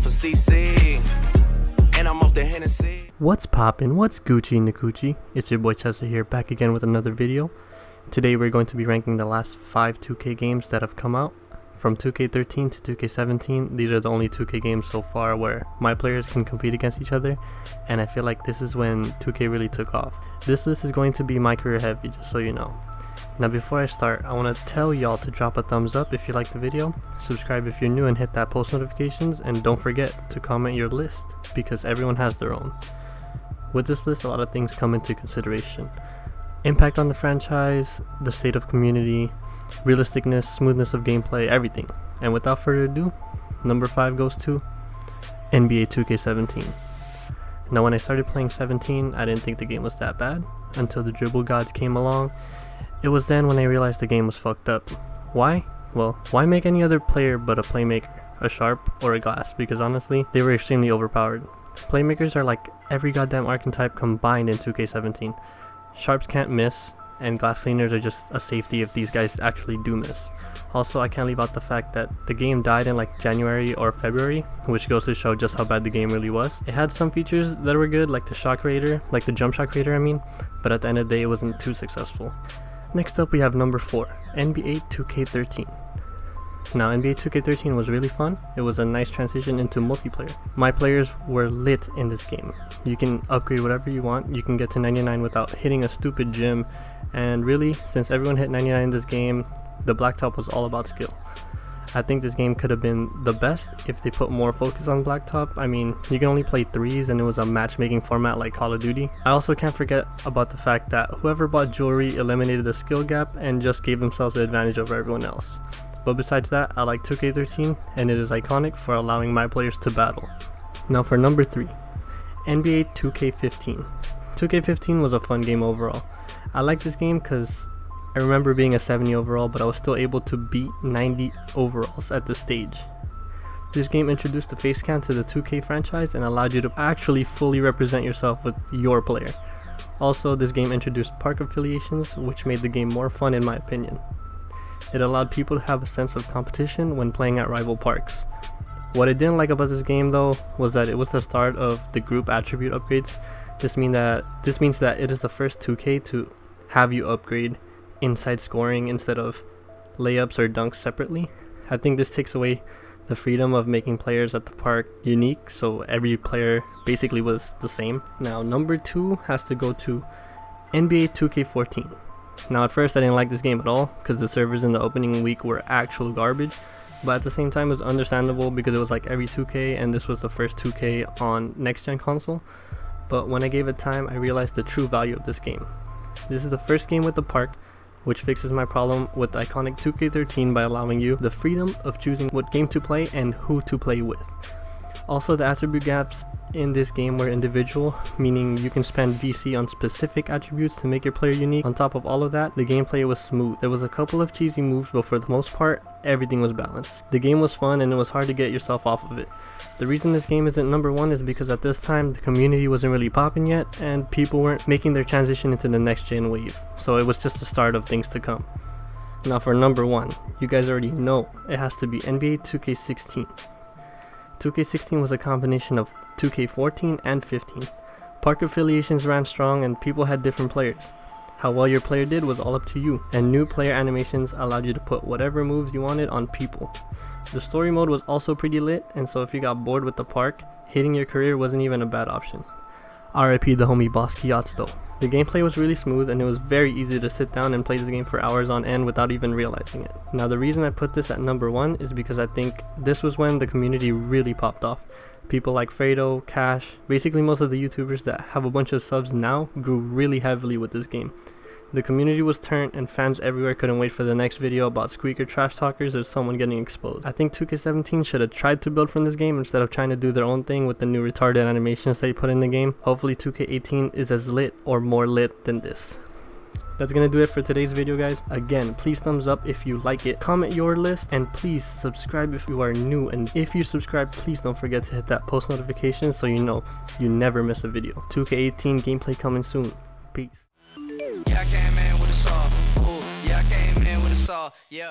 offtheCC, and I'm off the Hennessy. What's poppin'? What's Gucci Nikuchi? It's your boy Chester here, back again with another video. Today we're going to be ranking the last 5 2K games that have come out. From 2K13 to 2K17, these are the only 2K games so far where my players can compete against each other, and I feel like this is when 2K really took off. This list is going to be my career heavy, just so you know. Now before I start, I want to tell y'all to drop a thumbs up if you like the video, subscribe if you're new and hit that post notifications, and don't forget to comment your list, because everyone has their own. With this list, a lot of things come into consideration. Impact on the franchise, the state of community, realisticness, smoothness of gameplay, everything. And without further ado, number 5 goes to NBA 2K17. Now when I started playing 17, I didn't think the game was that bad, until the dribble gods came along. It was then when I realized the game was fucked up. Why? Well, why make any other player but a playmaker, a sharp, or a glass? Because honestly, they were extremely overpowered. Playmakers are like every goddamn archetype combined in 2K17. Sharps can't miss, and glass cleaners are just a safety if these guys actually do miss. Also, I can't leave out the fact that the game died in like January or February, which goes to show just how bad the game really was. It had some features that were good, like the shot creator, like the jump shot creator but at the end of the day it wasn't too successful. Next up we have number 4, NBA 2K13. Now NBA 2K13 was really fun. It was a nice transition into multiplayer. My players were lit in this game. You can upgrade whatever you want. You can get to 99 without hitting a stupid gym, and really, since everyone hit 99 in this game, the blacktop was all about skill. I think this game could have been the best if they put more focus on blacktop. I mean, you can only play 3s and it was a matchmaking format like Call of Duty. I also can't forget about the fact that whoever bought jewelry eliminated the skill gap and just gave themselves the advantage over everyone else. But besides that, I like 2K13 and it is iconic for allowing my players to battle. Now for number 3, NBA 2K15. 2K15 was a fun game overall. I like this game because I remember being a 70 overall, but I was still able to beat 90 overalls at this stage. This game introduced the face cam to the 2K franchise and allowed you to actually fully represent yourself with your player. Also, this game introduced park affiliations, which made the game more fun in my opinion. It allowed people to have a sense of competition when playing at rival parks. What I didn't like about this game though was that it was the start of the group attribute upgrades. This means that it is the first 2K to have you upgrade inside scoring instead of layups or dunks separately. I think this takes away the freedom of making players at the park unique, so every player basically was the same. Now number 2 has to go to NBA 2K14. Now at first I didn't like this game at all because the servers in the opening week were actual garbage, but at the same time it was understandable because it was like every 2K and this was the first 2K on next gen console. But when I gave it time, I realized the true value of this game. This is the first game with the park, which fixes my problem with the iconic 2K13 by allowing you the freedom of choosing what game to play and who to play with. Also, the attribute gaps in this game were individual, meaning you can spend VC on specific attributes to make your player unique. On top of all of that, the gameplay was smooth. There was a couple of cheesy moves, but for the most part, everything was balanced. The game was fun and it was hard to get yourself off of it. The reason this game isn't number 1 is because at this time the community wasn't really popping yet and people weren't making their transition into the next gen wave, so it was just the start of things to come. Now for number 1, you guys already know, it has to be NBA 2K16. 2K16 was a combination of 2K14 and 15. Park affiliations ran strong and people had different players. How well your player did was all up to you, and new player animations allowed you to put whatever moves you wanted on people. The story mode was also pretty lit, and so if you got bored with the park, hitting your career wasn't even a bad option. RIP the homie Boss Kiyots though. The gameplay was really smooth and it was very easy to sit down and play the game for hours on end without even realizing it. Now the reason I put this at number 1 is because I think this was when the community really popped off. People like Fredo, Cash, basically most of the YouTubers that have a bunch of subs now grew really heavily with this game. The community was turned and fans everywhere couldn't wait for the next video about squeaker trash talkers or someone getting exposed. I think 2K17 should have tried to build from this game instead of trying to do their own thing with the new retarded animations they put in the game. Hopefully 2K18 is as lit or more lit than this. That's gonna do it for today's video, guys. Again, please thumbs up if you like it, comment your list, and please subscribe if you are new. And if you subscribe, please don't forget to hit that post notification so you know you never miss a video. 2K18 gameplay coming soon. Peace. Yeah, I came in with a saw. Ooh, yeah, I came in with a saw. Yeah.